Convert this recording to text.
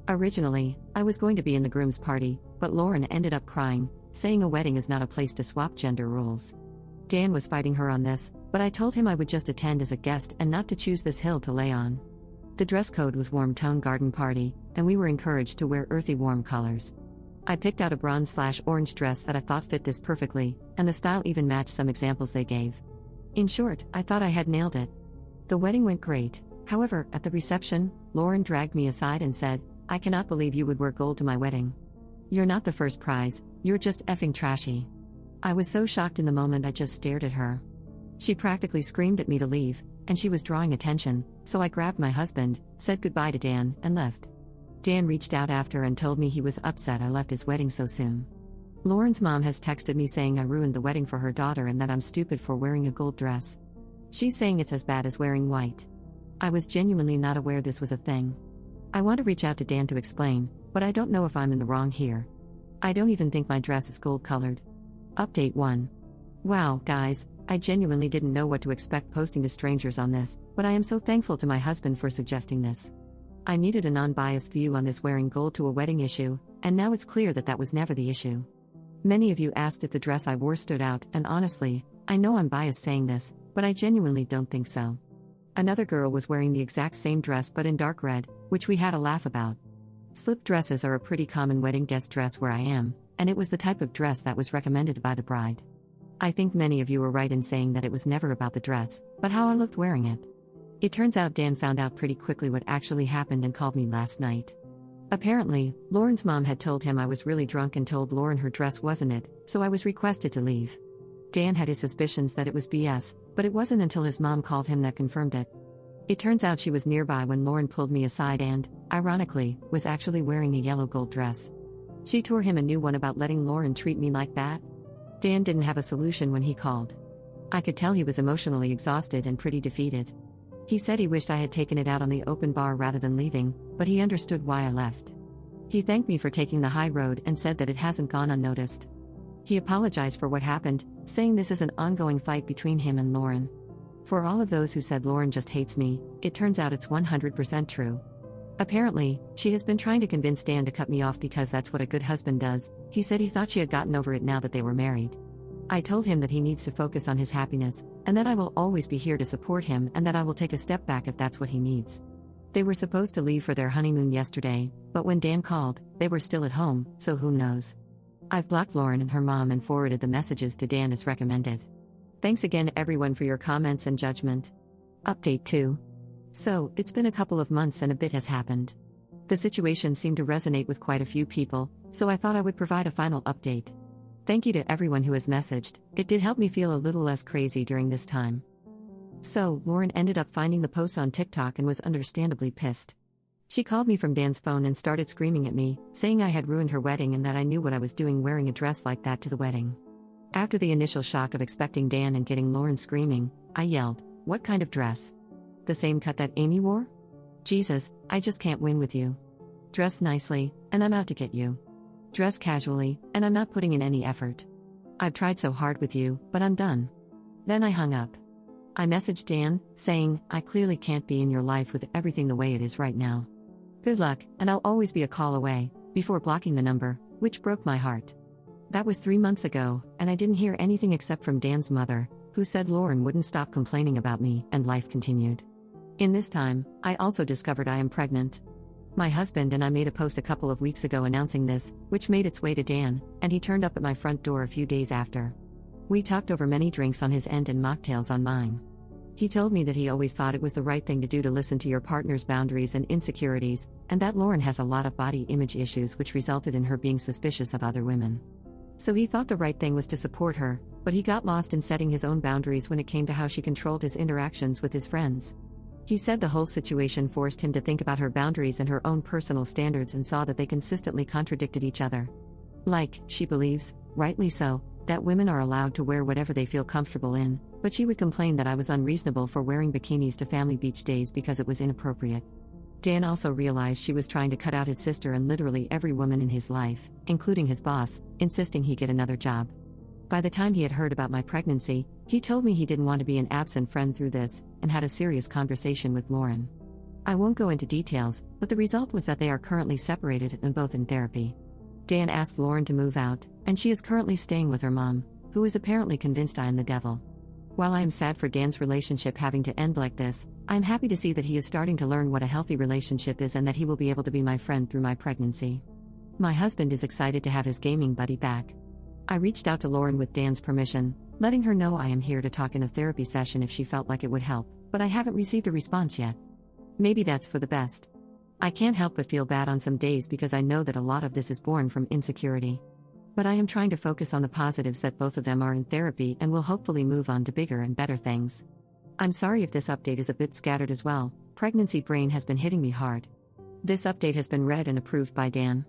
Originally, I was going to be in the groom's party, but Lauren ended up crying, saying a wedding is not a place to swap gender roles. Dan was fighting her on this, but I told him I would just attend as a guest and not to choose this hill to lay on. The dress code was warm tone garden party, and we were encouraged to wear earthy warm colors. I picked out a bronze/orange dress that I thought fit this perfectly, and the style even matched some examples they gave. In short, I thought I had nailed it. The wedding went great. However, at the reception, Lauren dragged me aside and said, "I cannot believe you would wear gold to my wedding. You're not the first prize, you're just effing trashy." I was so shocked in the moment I just stared at her. She practically screamed at me to leave, and she was drawing attention, so I grabbed my husband, said goodbye to Dan, and left. Dan reached out after and told me he was upset I left his wedding so soon. Lauren's mom has texted me saying I ruined the wedding for her daughter and that I'm stupid for wearing a gold dress. She's saying it's as bad as wearing white. I was genuinely not aware this was a thing. I want to reach out to Dan to explain, but I don't know if I'm in the wrong here. I don't even think my dress is gold colored. Update 1. Wow, guys, I genuinely didn't know what to expect posting to strangers on this, but I am so thankful to my husband for suggesting this. I needed a non-biased view on this wearing gold to a wedding issue, and now it's clear that that was never the issue. Many of you asked if the dress I wore stood out, and honestly, I know I'm biased saying this, but I genuinely don't think so. Another girl was wearing the exact same dress but in dark red, which we had a laugh about. Slip dresses are a pretty common wedding guest dress where I am, and it was the type of dress that was recommended by the bride. I think many of you were right in saying that it was never about the dress, but how I looked wearing it. It turns out Dan found out pretty quickly what actually happened and called me last night. Apparently, Lauren's mom had told him I was really drunk and told Lauren her dress wasn't it, so I was requested to leave. Dan had his suspicions that it was BS, but it wasn't until his mom called him that confirmed it. It turns out she was nearby when Lauren pulled me aside and, ironically, was actually wearing a yellow gold dress. She tore him a new one about letting Lauren treat me like that. Dan didn't have a solution when he called. I could tell he was emotionally exhausted and pretty defeated. He said he wished I had taken it out on the open bar rather than leaving, but he understood why I left. He thanked me for taking the high road and said that it hasn't gone unnoticed. He apologized for what happened, saying this is an ongoing fight between him and Lauren. For all of those who said Lauren just hates me, it turns out it's 100% true. Apparently, she has been trying to convince Dan to cut me off because that's what a good husband does. He said he thought she had gotten over it now that they were married. I told him that he needs to focus on his happiness, and that I will always be here to support him and that I will take a step back if that's what he needs. They were supposed to leave for their honeymoon yesterday, but when Dan called, they were still at home, so who knows. I've blocked Lauren and her mom and forwarded the messages to Dan as recommended. Thanks again everyone for your comments and judgment. Update 2. So, it's been a couple of months and a bit has happened. The situation seemed to resonate with quite a few people, so I thought I would provide a final update. Thank you to everyone who has messaged, it did help me feel a little less crazy during this time. So, Lauren ended up finding the post on TikTok and was understandably pissed. She called me from Dan's phone and started screaming at me, saying I had ruined her wedding and that I knew what I was doing wearing a dress like that to the wedding. After the initial shock of expecting Dan and getting Lauren screaming, I yelled, "What kind of dress? The same cut that Amy wore? Jesus, I just can't win with you. Dress nicely, and I'm out to get you. Dress casually, and I'm not putting in any effort. I've tried so hard with you, but I'm done." Then I hung up. I messaged Dan, saying, "I clearly can't be in your life with everything the way it is right now. Good luck, and I'll always be a call away," before blocking the number, which broke my heart. That was 3 months ago, and I didn't hear anything except from Dan's mother, who said Lauren wouldn't stop complaining about me, and life continued. In this time, I also discovered I am pregnant. My husband and I made a post a couple of weeks ago announcing this, which made its way to Dan, and he turned up at my front door a few days after. We talked over many drinks on his end and mocktails on mine. He told me that he always thought it was the right thing to do to listen to your partner's boundaries and insecurities, and that Lauren has a lot of body image issues which resulted in her being suspicious of other women. So he thought the right thing was to support her, but he got lost in setting his own boundaries when it came to how she controlled his interactions with his friends. He said the whole situation forced him to think about her boundaries and her own personal standards and saw that they consistently contradicted each other. Like, she believes, rightly so, that women are allowed to wear whatever they feel comfortable in, but she would complain that I was unreasonable for wearing bikinis to family beach days because it was inappropriate. Dan also realized she was trying to cut out his sister and literally every woman in his life, including his boss, insisting he get another job. By the time he had heard about my pregnancy, he told me he didn't want to be an absent friend through this, and had a serious conversation with Lauren. I won't go into details, but the result was that they are currently separated and both in therapy. Dan asked Lauren to move out, and she is currently staying with her mom, who is apparently convinced I am the devil. While I am sad for Dan's relationship having to end like this, I am happy to see that he is starting to learn what a healthy relationship is and that he will be able to be my friend through my pregnancy. My husband is excited to have his gaming buddy back. I reached out to Lauren with Dan's permission, letting her know I am here to talk in a therapy session if she felt like it would help, but I haven't received a response yet. Maybe that's for the best. I can't help but feel bad on some days because I know that a lot of this is born from insecurity. But I am trying to focus on the positives that both of them are in therapy and will hopefully move on to bigger and better things. I'm sorry if this update is a bit scattered as well. Pregnancy brain has been hitting me hard. This update has been read and approved by Dan.